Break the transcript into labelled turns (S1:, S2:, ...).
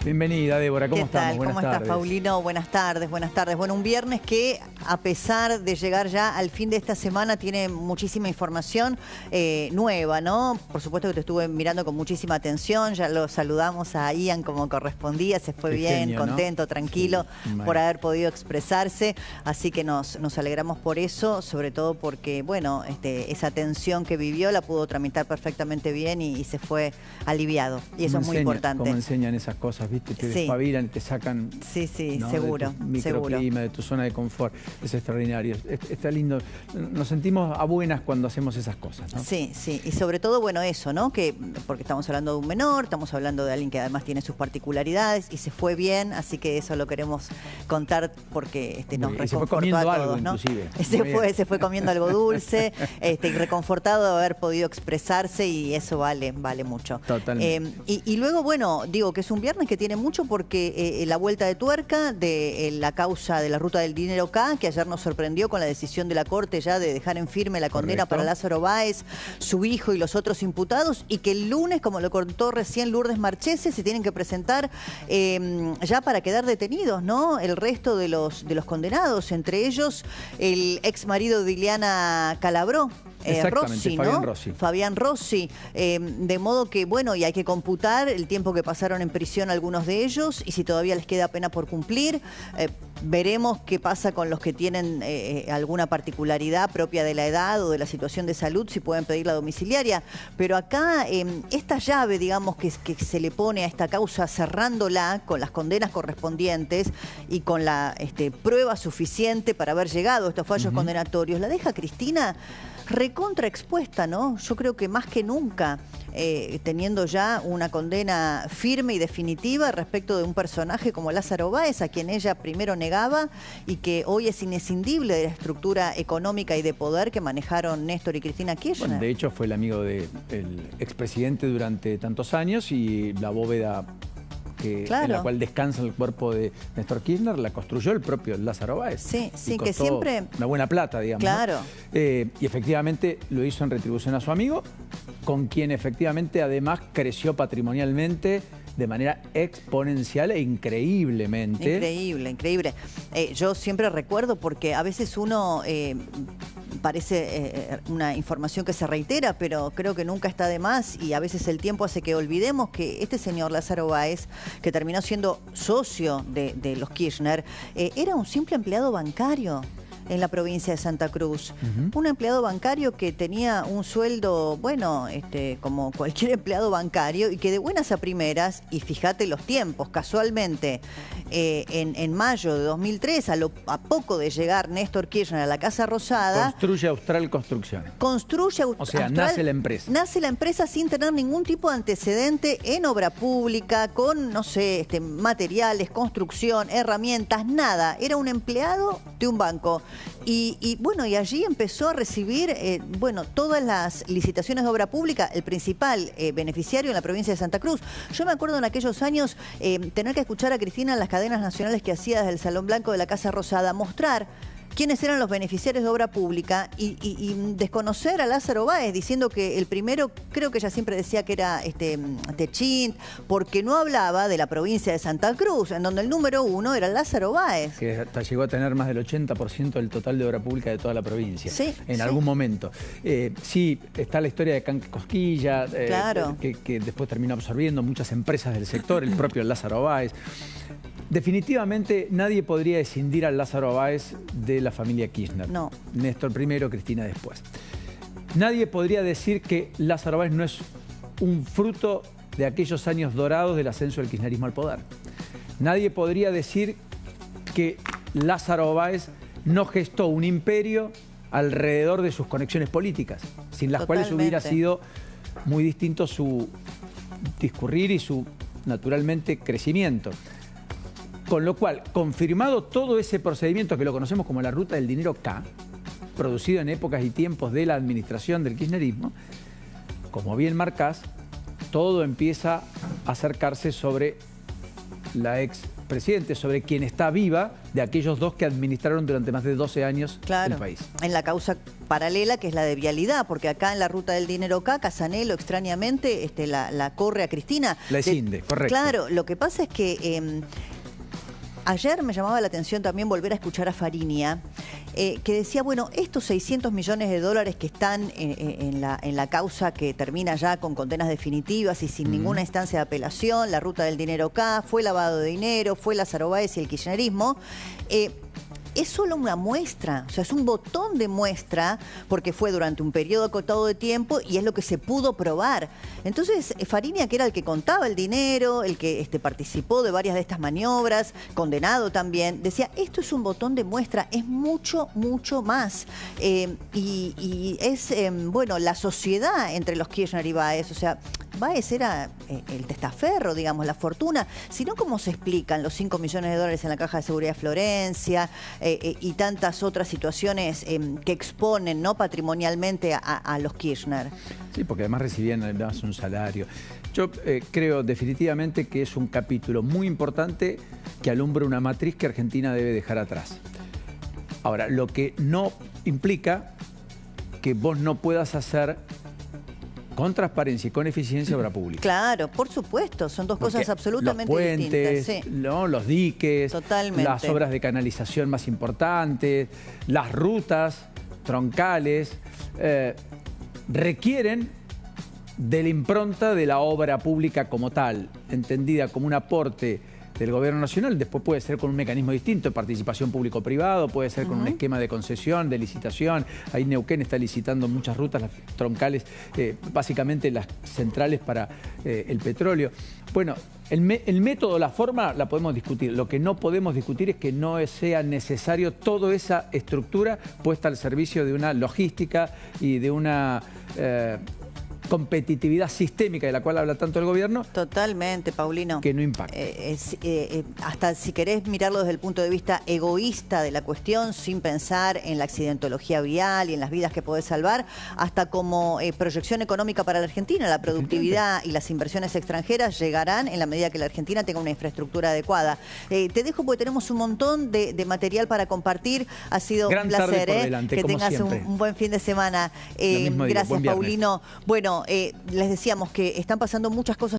S1: Bienvenida, Débora. ¿Cómo estamos?
S2: ¿Qué tal? ¿Cómo estás, Paulino? Buenas tardes, buenas tardes. Bueno, un viernes que, a pesar de llegar ya al fin de esta semana, tiene muchísima información nueva, ¿no? Por supuesto que te estuve mirando con muchísima atención. Ya lo saludamos a Ian como correspondía. Se fue bien,
S1: genio,
S2: contento,
S1: ¿no?
S2: tranquilo
S1: Sí,
S2: por haber podido expresarse. Así que nos alegramos por eso, sobre todo porque, bueno, esa tensión que vivió la pudo tramitar perfectamente bien y se fue aliviado. Y eso es muy importante.
S1: Cómo enseñan esas cosas, ¿viste? Te despabilan y te sacan,
S2: sí,
S1: ¿no?
S2: seguro,
S1: de tu microclima, de tu zona de confort. Es extraordinario. Está lindo. Nos sentimos a buenas cuando hacemos esas cosas, ¿no?
S2: Sí. Y sobre todo, bueno, eso, ¿no? Porque estamos hablando de un menor, estamos hablando de alguien que además tiene sus particularidades y se fue bien, así que eso lo queremos contar porque nos reconfortó a todos, ¿no? Se fue comiendo algo dulce, y reconfortado de haber podido expresarse, y eso vale mucho.
S1: Totalmente.
S2: Y luego, bueno, digo que es un viernes que tiene mucho porque la vuelta de tuerca de la causa de la ruta del dinero K, que ayer nos sorprendió con la decisión de la Corte ya de dejar en firme la condena para Lázaro Báez, su hijo y los otros imputados, y que el lunes, como lo contó recién Lourdes Marchese, se tienen que presentar ya para quedar detenidos, ¿no? El resto de los condenados, entre ellos el ex marido de Ileana Calabró. Rossi, ¿no? Fabián Rossi. De modo que, bueno, y hay que computar el tiempo que pasaron en prisión algunos de ellos y si todavía les queda pena por cumplir. Veremos qué pasa con los que tienen alguna particularidad propia de la edad o de la situación de salud, si pueden pedir la domiciliaria. Pero acá, esta llave, digamos, que se le pone a esta causa, cerrándola con las condenas correspondientes y con la prueba suficiente para haber llegado a estos fallos condenatorios, la deja Cristina recontraexpuesta, ¿no? Yo creo que más que nunca, teniendo ya una condena firme y definitiva respecto de un personaje como Lázaro Báez, a quien ella primero negaba y que hoy es inescindible de la estructura económica y de poder que manejaron Néstor y Cristina Kirchner.
S1: Bueno, de hecho fue el amigo del expresidente durante tantos años y la bóveda en la cual descansa el cuerpo de Néstor Kirchner, la construyó el propio Lázaro Báez.
S2: Sí, que siempre...
S1: Una buena plata, digamos.
S2: Claro.
S1: ¿No? Y efectivamente lo hizo en retribución a su amigo, con quien efectivamente además creció patrimonialmente de manera exponencial e increíblemente.
S2: Increíble. Yo siempre recuerdo, porque a veces uno... parece una información que se reitera, pero creo que nunca está de más y a veces el tiempo hace que olvidemos que este señor Lázaro Báez, que terminó siendo socio de los Kirchner, era un simple empleado bancario en la provincia de Santa Cruz. Un empleado bancario que tenía un sueldo, bueno, como cualquier empleado bancario, y que de buenas a primeras, y fíjate los tiempos, casualmente, en mayo de 2003, a poco de llegar Néstor Kirchner a la Casa Rosada...
S1: Construye Austral Construcción.
S2: O sea,
S1: nace la empresa.
S2: Nace la empresa sin tener ningún tipo de antecedente en obra pública, con, no sé, materiales, construcción, herramientas, nada. Era un empleado de un banco. Y bueno, y allí empezó a recibir, todas las licitaciones de obra pública, el principal beneficiario en la provincia de Santa Cruz. Yo me acuerdo en aquellos años tener que escuchar a Cristina en las cadenas nacionales que hacía desde el Salón Blanco de la Casa Rosada, mostrar quiénes eran los beneficiarios de obra pública y desconocer a Lázaro Báez, diciendo que el primero, creo que ella siempre decía que era Techint, porque no hablaba de la provincia de Santa Cruz, en donde el número uno era Lázaro Báez. Que
S1: hasta llegó a tener más del 80% del total de obra pública de toda la provincia.
S2: Sí,
S1: en algún momento. Sí, está la historia de Canque Cosquilla,
S2: claro,
S1: que después terminó absorbiendo muchas empresas del sector, el propio Lázaro Báez. Definitivamente nadie podría escindir a Lázaro Báez de la familia Kirchner.
S2: No.
S1: Néstor primero, Cristina después. Nadie podría decir que Lázaro Báez no es un fruto de aquellos años dorados del ascenso del kirchnerismo al poder. Nadie podría decir que Lázaro Báez no gestó un imperio alrededor de sus conexiones políticas, sin las cuales hubiera sido muy distinto su discurrir y su, naturalmente, crecimiento. Con lo cual, confirmado todo ese procedimiento que lo conocemos como la ruta del dinero K, producido en épocas y tiempos de la administración del kirchnerismo, como bien marcás, todo empieza a acercarse sobre la ex presidente, sobre quien está viva de aquellos dos que administraron durante más de 12 años el país.
S2: En la causa paralela, que es la de vialidad, porque acá en la ruta del dinero K, Casanelo extrañamente la corre a Cristina.
S1: La escinde, correcto.
S2: Claro, lo que pasa es que ayer me llamaba la atención también volver a escuchar a Fariña, que decía, bueno, estos 600 millones de dólares que están en la causa que termina ya con condenas definitivas y sin ninguna instancia de apelación, la ruta del dinero K, fue lavado de dinero, fue Lázaro Báez y el kirchnerismo, es solo una muestra, o sea, es un botón de muestra porque fue durante un periodo acotado de tiempo y es lo que se pudo probar. Entonces, Fariña, que era el que contaba el dinero, el que participó de varias de estas maniobras, condenado también, decía, esto es un botón de muestra, es mucho, mucho más. Y es, bueno, la sociedad entre los Kirchner y Báez, o sea, Báez era el testaferro, digamos, la fortuna, sino cómo se explican los 5 millones de dólares en la Caja de Seguridad de Florencia y tantas otras situaciones que exponen, ¿no?, patrimonialmente a los Kirchner.
S1: Sí, porque además recibían además un salario. Yo creo definitivamente que es un capítulo muy importante que alumbra una matriz que Argentina debe dejar atrás. Ahora, lo que no implica que vos no puedas hacer con transparencia y con eficiencia obra pública.
S2: Claro, por supuesto, son dos cosas absolutamente
S1: los puentes,
S2: distintas. Sí.
S1: ¿no?, los diques,
S2: totalmente,
S1: las obras de canalización más importantes, las rutas troncales, requieren de la impronta de la obra pública como tal, entendida como un aporte del Gobierno Nacional. Después puede ser con un mecanismo distinto, participación público-privado, puede ser con un esquema de concesión, de licitación. Ahí Neuquén está licitando muchas rutas, las troncales, básicamente las centrales para el petróleo. Bueno, el método, la forma, la podemos discutir. Lo que no podemos discutir es que no sea necesario toda esa estructura puesta al servicio de una logística y de una competitividad sistémica de la cual habla tanto el gobierno.
S2: Totalmente, Paulino.
S1: Que no impacta.
S2: Hasta si querés mirarlo desde el punto de vista egoísta de la cuestión, sin pensar en la accidentología vial y en las vidas que podés salvar, hasta como proyección económica para la Argentina, la productividad y las inversiones extranjeras llegarán en la medida que la Argentina tenga una infraestructura adecuada. Te dejo porque tenemos un montón de material para compartir. Ha sido un placer,
S1: delante,
S2: que tengas un buen fin de semana. Gracias, Paulino. Bueno, les decíamos que están pasando muchas cosas